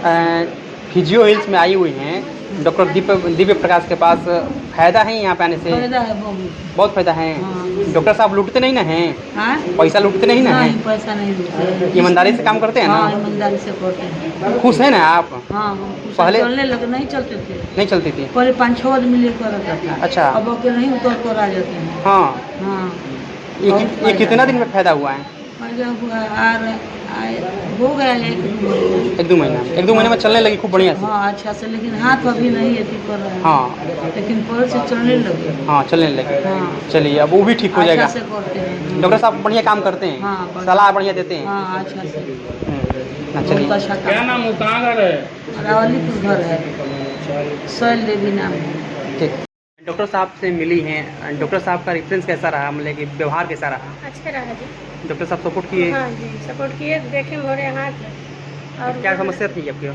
Physio hills में आई हुई हैं डॉक्टर दिव्य प्रकाश के पास। फ़ायदा है यहाँ पे आने से? फायदा है बहुत फ़ायदा है। हाँ। डॉक्टर साहब लूटते नहीं ना हैं? हाँ? पैसा लूटते नहीं ना हैं? नहीं, पैसा नहीं लूटते। ईमानदारी से काम करते हैं हाँ, ना? ईमानदारी से करते हैं। खुश हैं ना आप? हाँ, पहले चलने लगे, नहीं चलते थे। नहीं चलती थी? पहले 5-6 आदमी लेकर रहता था। अच्छा। अब अकेले नहीं उतर कर आ जाते हैं। हाँ। हाँ। ये कितना दिन में फ़ायदा हुआ है? फायदा हुआ हो गया 1-2 महीने। 1-2 महीने में चलने लगी खूब बढ़िया से? हाँ, अच्छा से, लेकिन हाथ अभी नहीं अथी कर रहा है। हाँ। लेकिन पैर से चलने लगे। हाँ, चलने लगे। हाँ। चलिए, अब वो भी ठीक हो जाएगा। अच्छा से करते हैं। डॉक्टर साहब बढ़िया काम करते हैं? हाँ, बढ़िया। सलाह बढ़िया देते हैं? हाँ, अच्छा से। चलिए। बहुत अच्छा क्या नाम हो, कहाँ घर है? रावलीपुर घर है, शैल देवी नाम है। ठीक। डॉक्टर साहब से मिली हैं, डॉक्टर साहब का रेफरेंस कैसा रहा, मतलब कि व्यवहार कैसा रहा? अच्छा रहा जी। डॉक्टर साहब सपोर्ट किए? हाँ जी, सपोर्ट किए। देखे मोरे हाथ और क्या समस्या थी आपकी?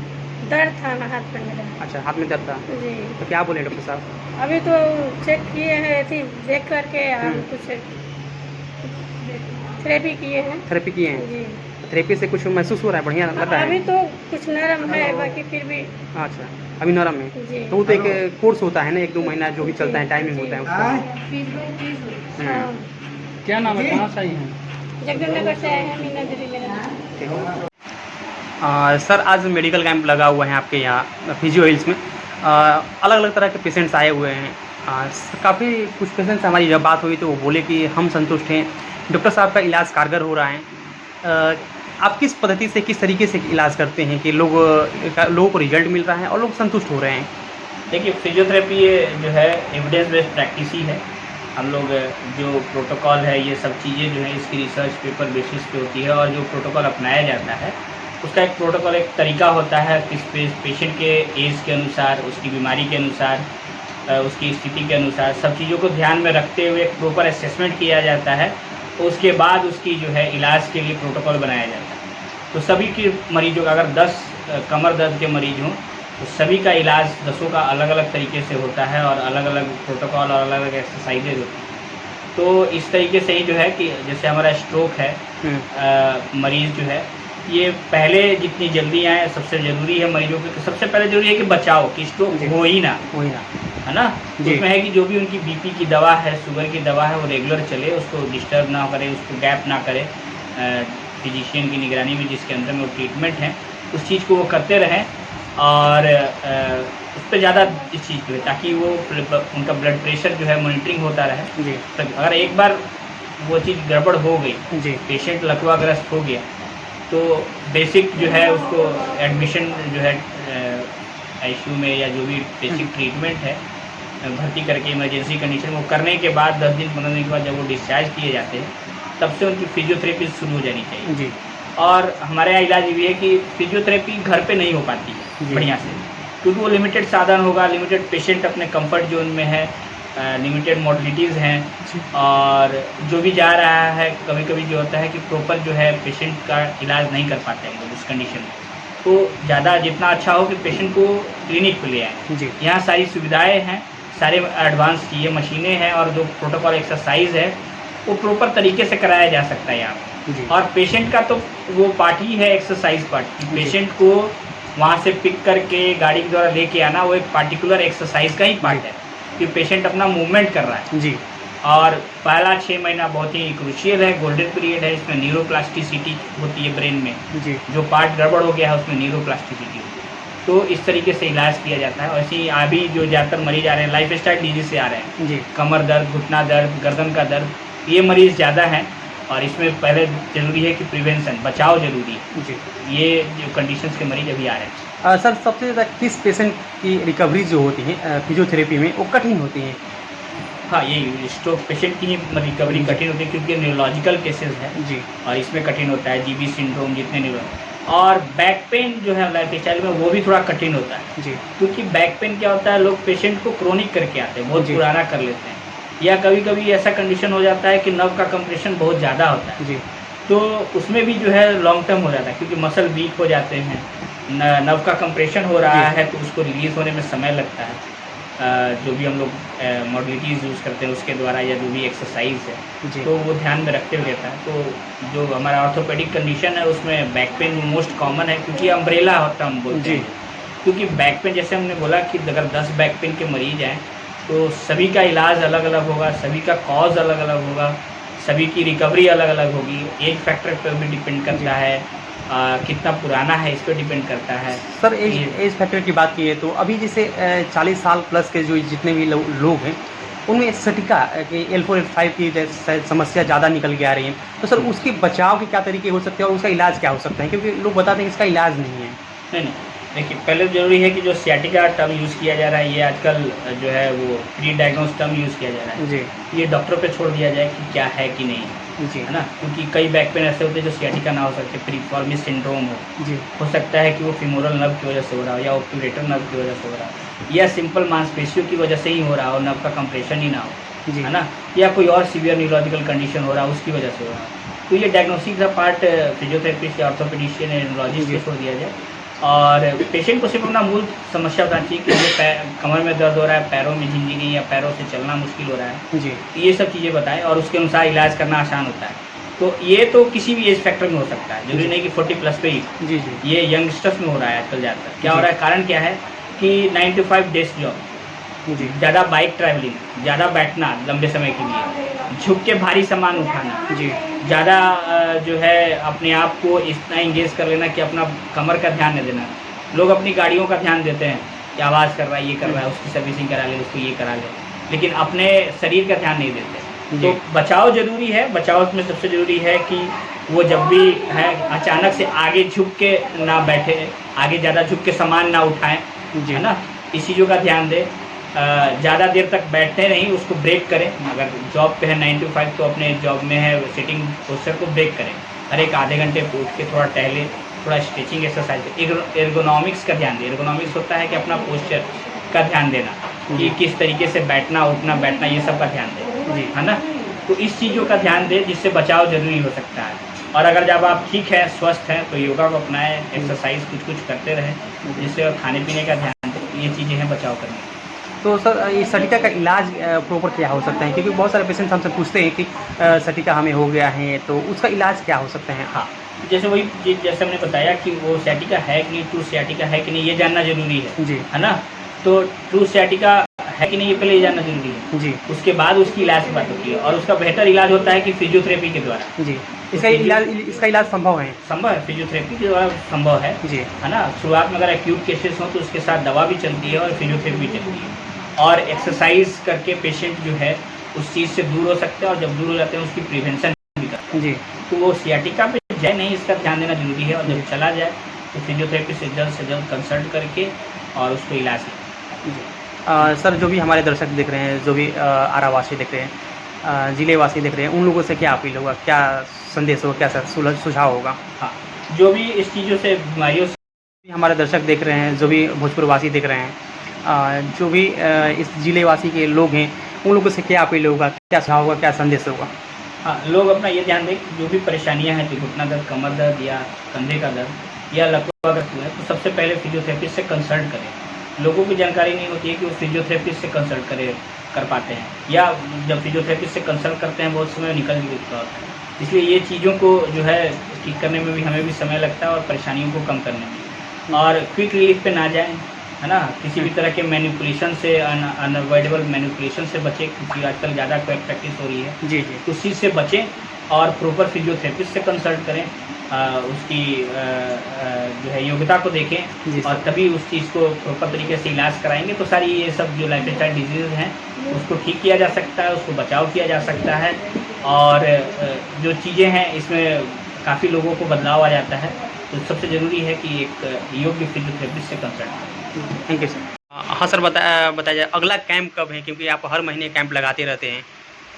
दर्द था ना हाथ में मेरा। अच्छा, हाथ में दर्द था। जी, तो क्या बोले डॉक्टर साहब? अभी तो चेक किए हैं, थी देख करके और कुछ थेरेपी किए हैं। थेरेपी किए हैं? जी, थेरेपी से कुछ महसूस हो रहा है, बढ़िया लग रहा अभी है? तो कुछ नरम है, बाकी फिर भी। अच्छा, अभी नरम है। जी। तो वो तो एक कोर्स होता है ना, 1-2 महीना जो भी चलता है, टाइमिंग होता है उसका। हाँ, क्या नाम है, कहाँ से आई हैं? जगदीशनगर से आए हैं, मीना देवी मेरा। सर, आज मेडिकल कैंप लगा हुआ है आपके यहाँ फिजियो हिल्स में। अलग अलग तरह के पेशेंट्स आए हुए हैं। काफ़ी कुछ पेशेंट्स, हमारी जब बात हुई तो वो बोले कि हम संतुष्ट हैं, डॉक्टर साहब का इलाज कारगर हो रहा है। आप किस पद्धति से, किस तरीके से इलाज करते हैं कि लोगों को रिजल्ट मिल रहा है और लोग संतुष्ट हो रहे हैं? देखिए, फिजियोथेरेपी ये जो है एविडेंस बेस्ड प्रैक्टिस ही है। हम लोग जो प्रोटोकॉल है, ये सब चीज़ें जो है इसकी रिसर्च पेपर बेसिस पे होती है, और जो प्रोटोकॉल अपनाया जाता है उसका एक प्रोटोकॉल, एक तरीका होता है किस पेशेंट के एज के अनुसार, उसकी बीमारी के अनुसार, उसकी स्थिति के अनुसार सब चीज़ों को ध्यान में रखते हुए एक प्रॉपर असेसमेंट किया जाता है। उसके बाद उसकी जो है इलाज के लिए प्रोटोकॉल बनाया जाता है। तो सभी के मरीजों का, अगर 10 कमर दर्द के मरीज हों तो सभी का इलाज 10 का अलग अलग तरीके से होता है, और अलग अलग प्रोटोकॉल और अलग अलग एक्सरसाइजेज होती हैं। तो इस तरीके से ही जो है कि जैसे हमारा स्ट्रोक है, मरीज़ जो है ये पहले जितनी जल्दी आए, सबसे ज़रूरी है मरीजों के, सबसे पहले ज़रूरी है कि बचाओ, कि स्ट्रोक हो ही ना, है ना। उसमें है कि जो भी उनकी बीपी की दवा है, शुगर की दवा है, वो रेगुलर चले, उसको डिस्टर्ब ना करे, उसको गैप ना करे। फिजिशियन की निगरानी में जिसके अंदर में वो ट्रीटमेंट है, उस चीज़ को वो करते रहें, और उस पर ज़्यादा इस चीज़ पे, ताकि वो उनका ब्लड प्रेशर जो है मॉनिटरिंग होता रहे जी। तो अगर एक बार वो चीज़ गड़बड़ हो गई जी, पेशेंट लकवाग्रस्त हो गया, तो बेसिक जो है उसको एडमिशन जो है आईसीयू में, या जो भी बेसिक ट्रीटमेंट है भर्ती करके इमरजेंसी कंडीशन वो करने के बाद 10 दिन 15 दिन के बाद जब वो डिस्चार्ज किए जाते हैं, तब से उनकी फिजियोथेरेपी शुरू हो जानी चाहिए जी। और हमारे यहाँ इलाज ये है कि फिजियोथेरेपी घर पे नहीं हो पाती है बढ़िया से, क्योंकि वो लिमिटेड साधन होगा, लिमिटेड पेशेंट अपने कंफर्ट जोन में है, लिमिटेड मॉडलिटीज़ हैं, और जो भी जा रहा है कभी कभी जो होता है कि प्रॉपर जो है पेशेंट का इलाज नहीं कर पाते हैं लोग उस कंडीशन में। तो ज़्यादा जितना अच्छा हो कि पेशेंट को क्लिनिक पे ले आए जी। यहाँ सारी सुविधाएं हैं, सारे एडवांस चीज़ें, मशीनें हैं, और जो प्रोटोकॉल एक्सरसाइज है वो प्रॉपर तरीके से कराया जा सकता है यहाँ पे। और पेशेंट का तो वो पार्ट ही है, एक्सरसाइज पार्ट। पेशेंट को वहाँ से पिक करके गाड़ी के द्वारा लेके आना, वो एक पार्टिकुलर एक्सरसाइज का ही पार्ट है कि पेशेंट अपना मूवमेंट कर रहा है जी। और पहला 6 महीना बहुत ही क्रूशियल है, गोल्डन पीरियड है। इसमें न्यूरोप्लास्टिसिटी होती है ब्रेन में जी। जो पार्ट गड़बड़ हो गया है उसमें न्यूरोप्लास्टिसिटी होती है। तो इस तरीके से इलाज किया जाता है। वैसे ही अभी जो ज़्यादातर मरीज आ रहे हैं लाइफ स्टाइल डिजीज से आ रहे हैं जी, कमर दर्द, घुटना दर्द, गर्दन का दर्द, ये मरीज़ ज़्यादा हैं। और इसमें पहले ज़रूरी है कि प्रिवेंशन, बचाव जरूरी है जी। ये जो कंडीशंस के मरीज अभी आ रहे हैं। सर, सबसे ज़्यादा किस पेशेंट की रिकवरी जो होती है फिजियोथेरेपी में वो कठिन होती है? हाँ, ये स्ट्रोक पेशेंट की रिकवरी कठिन होती है, क्योंकि न्यूरोलॉजिकल केसेस है जी, और इसमें कठिन होता है। जीबी सिंड्रोम जितने न्यूरो, और बैक पेन जो है लाइफ स्टाइल में वो भी थोड़ा कठिन होता है जी। क्योंकि बैक पेन क्या होता है, लोग पेशेंट को क्रोनिक करके आते हैं, बहुत पुराना कर लेते हैं, या कभी कभी ऐसा कंडीशन हो जाता है कि नर्व का कंप्रेशन बहुत ज़्यादा होता है जी। तो उसमें भी जो है लॉन्ग टर्म हो जाता है, क्योंकि मसल वीक हो जाते हैं, नर्व का कंप्रेशन हो रहा है, तो उसको रिलीज़ होने में समय लगता है। जो भी हम लोग मॉडलिटीज़ यूज़ करते हैं उसके द्वारा या जो भी एक्सरसाइज है जी तो वो ध्यान में रखते हुए रहता है। तो जो हमारा ऑर्थोपेडिक कंडीशन है उसमें बैक पेन मोस्ट कॉमन है, क्योंकि अम्ब्रेला होता हम बोलते जी। हैं। क्योंकि बैक पेन, जैसे हमने बोला कि अगर 10 बैक पेन के मरीज हैं तो सभी का इलाज अलग अलग होगा, सभी का कॉज अलग अलग होगा, सभी की रिकवरी अलग अलग होगी। एज फैक्टर पर भी डिपेंड करता है, कितना पुराना है इस पर डिपेंड करता है। सर एज फैक्टर की बात की है तो अभी जैसे 40 साल प्लस के जो जितने भी लोग हैं उनमें सटिका कि L4 L5 की समस्या ज़्यादा निकल के आ रही है, तो सर उसके बचाव के क्या तरीके हो सकते हैं और उसका इलाज क्या हो सकता है, क्योंकि लोग बताते हैं कि इसका इलाज नहीं है। नहीं, देखिए पहले ज़रूरी है कि जो सियाटिका टर्म यूज़ किया जा रहा है ये आजकल जो है वो प्री डायग्नोस टर्म यूज़ किया जा रहा है। जी ये डॉक्टर पे छोड़ दिया जाए कि क्या है कि नहीं है, जी है ना। क्योंकि कई बैक पेन ऐसे होते हैं जो सियाटिका ना हो सकते, प्रीफॉर्मी सिंड्रोम जी हो सकता है कि वो फीमोरल नर्व की वजह से हो रहा हो या ऑब्टूरेटर नर्व की वजह से हो रहा हो या सिंपल मांसपेशियों की वजह से ही हो रहा हो, नर्व का कंप्रेशन ही ना हो, जी है ना, या कोई और सीवियर न्यूरोलॉजिकल कंडीशन हो रहा हो उसकी वजह से हो रहा हो। तो ये डायग्नोसिस का पार्ट फिजियोथेरेपिस्ट या ऑर्थोपेडिशियन या न्यूरोलॉजिस्ट को छोड़ दिया जाए और पेशेंट को सिर्फ अपना मूल समस्या बतानी चाहिए कि मुझे कमर में दर्द हो रहा है, पैरों में झिंझिनी या पैरों से चलना मुश्किल हो रहा है, जी ये सब चीज़ें बताएं और उसके अनुसार इलाज करना आसान होता है। तो ये तो किसी भी एज फैक्टर में हो सकता है, जरूरी नहीं कि 40 प्लस पे ही। जी जी ये यंगस्टर्स में हो रहा है आजकल ज़्यादातर। क्या हो जी। रहा है, कारण क्या है कि 9 to 5 डेस्क जॉब, जी ज़्यादा बाइक ट्रैवलिंग, ज़्यादा बैठना लंबे समय के लिए, झुक के भारी सामान उठाना, जी ज़्यादा जो है अपने आप को इतना इंगेज कर लेना कि अपना कमर का ध्यान नहीं देना। लोग अपनी गाड़ियों का ध्यान देते हैं कि आवाज़ कर रहा है, ये कर रहा है, उसकी सर्विसिंग करा ले, उसको ये करा ले, लेकिन अपने शरीर का ध्यान नहीं देते। जी। तो बचाव जरूरी है। बचाव में सबसे ज़रूरी है कि वो जब भी है अचानक से आगे झुक के ना बैठे, आगे ज़्यादा झुक के सामान ना उठाएं, जी है ना, इस चीज़ों का ध्यान दें। ज़्यादा देर तक बैठते नहीं, उसको ब्रेक करें। अगर जॉब पे है 9 to 5 तो अपने जॉब में है सिटिंग पोस्चर को ब्रेक करें, हर एक आधे घंटे पे उठ के थोड़ा टहले, थोड़ा स्ट्रेचिंग एक्सरसाइज। एर्गोनॉमिक्स का ध्यान दें। एर्गोनॉमिक्स होता है कि अपना पोस्चर का ध्यान देना कि किस तरीके से बैठना, उठना, बैठना, ये सब का ध्यान दें, जी है ना। तो इस चीज़ों का ध्यान दें जिससे बचाव जरूरी हो सकता है। और अगर जब आप ठीक है, स्वस्थ हैं, तो योगा को अपनाएं, एक्सरसाइज कुछ करते रहें, जिससे खाने पीने का ध्यान दें। ये चीज़ें हैं बचाव करने की। तो सर ये सटिका का इलाज प्रॉपर क्या हो सकता है, क्योंकि बहुत सारे पेशेंट्स हमसे पूछते हैं कि सटिका हमें हो गया है तो उसका इलाज क्या हो सकता है। हाँ, जैसे वही जैसे हमने बताया कि वो सियाटिका है कि नहीं, ट्रू सियाटिका है कि नहीं, ये जानना जरूरी है, जी है ना। तो ट्रू सियाटिका है कि नहीं ये पहले ये जानना जरूरी है। जी उसके बाद उसकी इलाज की बात होती है और उसका बेहतर इलाज होता है कि फिजियोथेरेपी के द्वारा। जी इसका इलाज संभव है। संभव है, फिजियोथेरेपी के द्वारा संभव है, जी है ना। शुरुआत में अगर एक्यूट केसेस हो तो उसके साथ दवा भी चलती है और फिजियोथेरेपी भी चलती है। और एक्सरसाइज करके पेशेंट जो है उस चीज़ से दूर हो सकते हैं और जब दूर हो जाते हैं उसकी प्रिवेंशन भी करते हैं। जी तो वो सियाटिका पे जाए नहीं, इसका ध्यान देना जरूरी है। और जब चला जाए तो फिजियोथेरेपी से जल्द कंसल्ट करके और उसको इलाज करें। सर जो भी हमारे दर्शक देख रहे हैं, जो भी आरावासी देख रहे हैं, जिलेवासी देख रहे हैं, उन लोगों से क्या अपील होगा, क्या संदेश होगा, क्या सुझाव होगा। हाँ, जो भी इस चीज़ों से, बीमारियों से हमारे दर्शक देख रहे हैं, जो भी भोजपुरवासी देख रहे हैं, जो भी इस जिलेवासी के लोग हैं, उन लोगों से क्या अपील होगा, क्या सुझाव होगा, क्या संदेश होगा। हाँ, लोग अपना ये ध्यान दें कि जो भी परेशानियां हैं, जो घुटना दर्द, कमर दर्द या कंधे का दर्द या लकवा दर्द है, तो सबसे पहले फिजियोथेरेपिस्ट से कंसल्ट करें। लोगों की जानकारी नहीं होती है कि वो फिजियोथेरेपिस्ट से कंसल्ट कर पाते हैं, या जब फिजियोथेरेपिस्ट से कंसल्ट करते हैं बहुत समय निकल भी चुका होता है। इसलिए ये चीज़ों को जो है ठीक करने में भी हमें भी समय लगता है और परेशानियों को कम करने में। और क्विक रिलीफ पे ना जाएं, है ना। किसी भी तरह के मैनिपुलेशन से, अनअवॉइडेबल मैनिपुलेशन से बचें, क्योंकि आजकल ज़्यादा क्विक प्रैक्टिस हो रही है। जी जी उस चीज़ से बचें और प्रॉपर फिजियोथेरेपिस्ट से कंसल्ट करें, उसकी जो है योग्यता को जी देखें सर। और तभी उस चीज़ को प्रॉपर तरीके से इलाज कराएंगे तो सारी ये सब जो लाइफ स्टाइल डिजीज़ हैं उसको ठीक किया जा सकता है, उसको बचाव किया जा सकता है। और जो चीज़ें हैं इसमें काफ़ी लोगों को बदलाव आ जाता है। तो सबसे ज़रूरी है कि एक योग्य फिजियोथेरेपिस्ट से कंसल्ट करें। Thank you sir. हाँ सर, बताया जाए अगला कैंप कब है, क्योंकि आप हर महीने कैंप लगाते रहते हैं।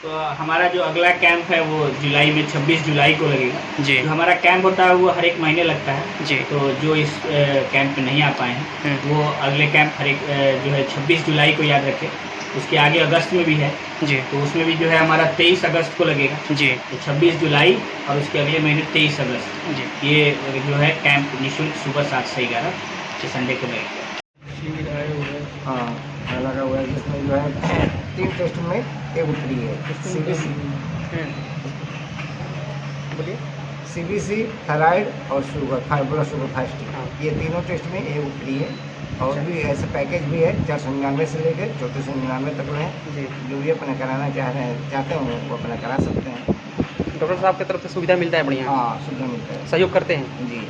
तो हमारा जो अगला कैंप है वो जुलाई में 26 जुलाई को लगेगा। जी जो हमारा कैंप होता है वो हर एक महीने लगता है। जी तो जो इस कैंप में नहीं आ पाए हैं वो अगले कैंप हर एक जो है 26 जुलाई को याद रखें। उसके आगे अगस्त में भी है, जी तो उसमें भी जो है हमारा 23 अगस्त को लगेगा। जी तो 26 जुलाई और उसके अगले महीने 23 अगस्त जी ये जो है कैंप निःशुल्क सुबह 7 से 11 संडे को लगेगा। शिविर आए हुए हैं। हाँ लगा हुआ है, जिसमें जो है 3 टेस्ट में एक उत्तरी है। CBC बोलिए। CBC, थायराइड और शुगर, ब्लड शुगर फास्टिंग, हाँ। ये तीनों टेस्ट में ए उत्तरी है। और भी ऐसे पैकेज भी है 499 से लेकर 3499 तक में है। जी। जो भी अपना कराना चाहते हैं वो अपना करा सकते हैं। डॉक्टर साहब की तरफ से सुविधा मिलता है बढ़िया, हाँ सुविधा मिलता है सहयोग करते हैं। जी।